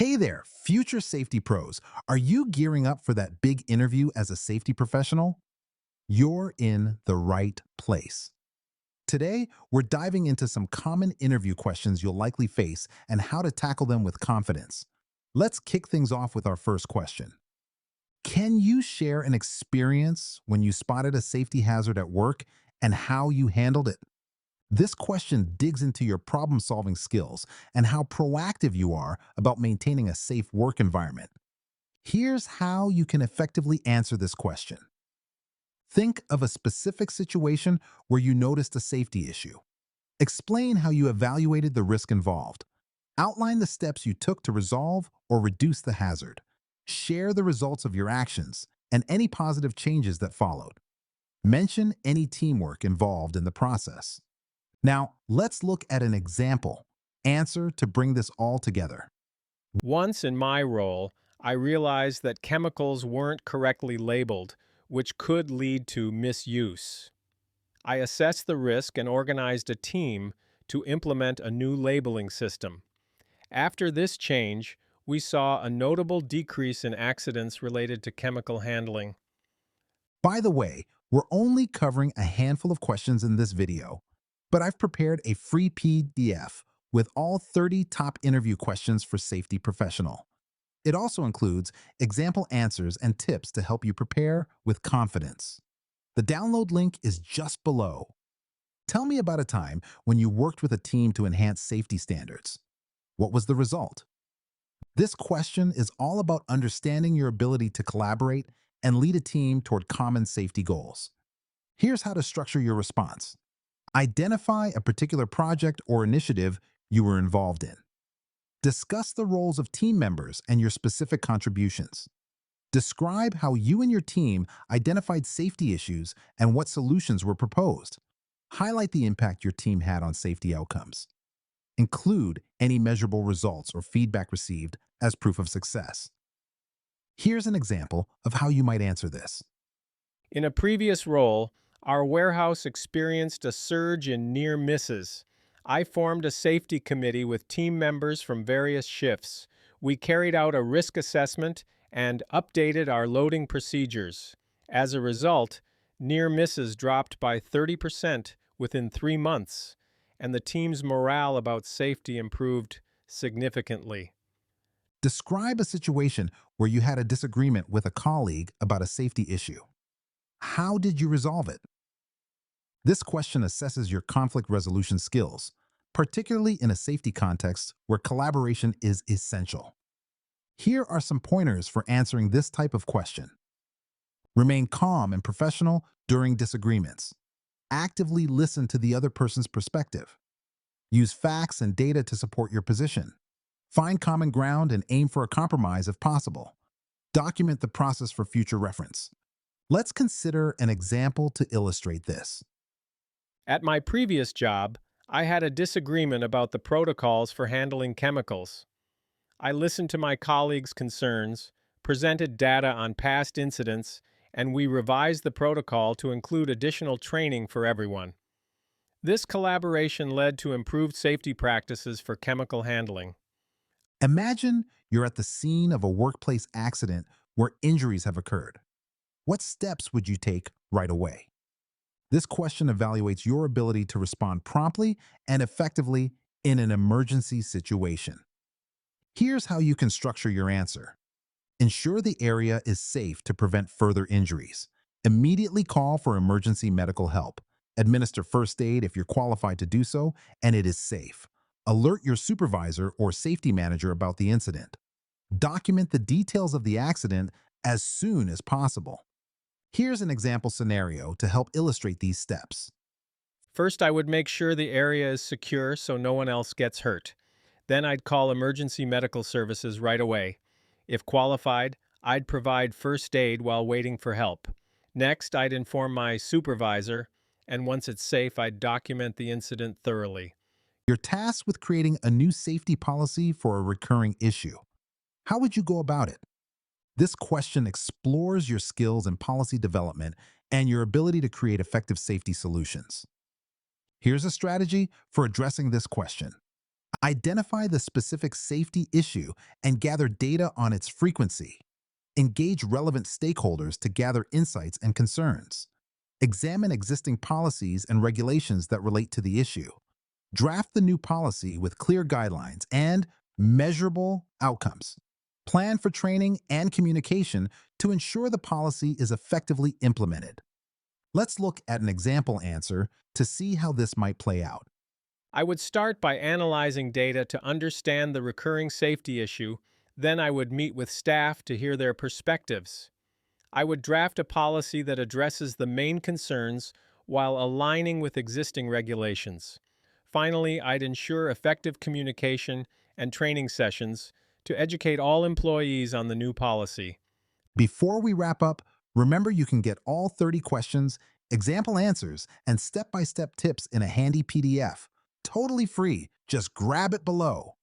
Hey there, future safety pros. Are you gearing up for that big interview as a safety professional? You're in the right place. Today, we're diving into some common interview questions you'll likely face and how to tackle them with confidence. Let's kick things off with our first question. Can you share an experience when you spotted a safety hazard at work and how you handled it? This question digs into your problem-solving skills and how proactive you are about maintaining a safe work environment. Here's how you can effectively answer this question. Think of a specific situation where you noticed a safety issue. Explain how you evaluated the risk involved. Outline the steps you took to resolve or reduce the hazard. Share the results of your actions and any positive changes that followed. Mention any teamwork involved in the process. Now, let's look at an example. Answer to bring this all together. Once in my role, I realized that chemicals weren't correctly labeled, which could lead to misuse. I assessed the risk and organized a team to implement a new labeling system. After this change, we saw a notable decrease in accidents related to chemical handling. By the way, we're only covering a handful of questions in this video, but I've prepared a free PDF with all 30 top interview questions for safety professional. It also includes example answers and tips to help you prepare with confidence. The download link is just below. Tell me about a time when you worked with a team to enhance safety standards. What was the result? This question is all about understanding your ability to collaborate and lead a team toward common safety goals. Here's how to structure your response. Identify a particular project or initiative you were involved in. Discuss the roles of team members and your specific contributions. Describe how you and your team identified safety issues and what solutions were proposed. Highlight the impact your team had on safety outcomes. Include any measurable results or feedback received as proof of success. Here's an example of how you might answer this. In a previous role, our warehouse experienced a surge in near misses. I formed a safety committee with team members from various shifts. We carried out a risk assessment and updated our loading procedures. As a result, near misses dropped by 30% within 3 months, and the team's morale about safety improved significantly. Describe a situation where you had a disagreement with a colleague about a safety issue. How did you resolve it? This question assesses your conflict resolution skills, particularly in a safety context where collaboration is essential. Here are some pointers for answering this type of question. Remain calm and professional during disagreements. Actively listen to the other person's perspective. Use facts and data to support your position. Find common ground and aim for a compromise if possible. Document the process for future reference. Let's consider an example to illustrate this. At my previous job, I had a disagreement about the protocols for handling chemicals. I listened to my colleagues' concerns, presented data on past incidents, and we revised the protocol to include additional training for everyone. This collaboration led to improved safety practices for chemical handling. Imagine you're at the scene of a workplace accident where injuries have occurred. What steps would you take right away? This question evaluates your ability to respond promptly and effectively in an emergency situation. Here's how you can structure your answer. Ensure the area is safe to prevent further injuries. Immediately call for emergency medical help. Administer first aid if you're qualified to do so and it is safe. Alert your supervisor or safety manager about the incident. Document the details of the accident as soon as possible. Here's an example scenario to help illustrate these steps. First, I would make sure the area is secure so no one else gets hurt. Then I'd call emergency medical services right away. If qualified, I'd provide first aid while waiting for help. Next, I'd inform my supervisor, and once it's safe, I'd document the incident thoroughly. You're tasked with creating a new safety policy for a recurring issue. How would you go about it? This question explores your skills in policy development and your ability to create effective safety solutions. Here's a strategy for addressing this question. Identify the specific safety issue and gather data on its frequency. Engage relevant stakeholders to gather insights and concerns. Examine existing policies and regulations that relate to the issue. Draft the new policy with clear guidelines and measurable outcomes. Plan for training and communication to ensure the policy is effectively implemented. Let's look at an example answer to see how this might play out. I would start by analyzing data to understand the recurring safety issue. Then I would meet with staff to hear their perspectives. I would draft a policy that addresses the main concerns while aligning with existing regulations. Finally, I'd ensure effective communication and training sessions to educate all employees on the new policy. Before we wrap up, remember you can get all 30 questions, example answers, and step-by-step tips in a handy PDF. Totally free. Just grab it below.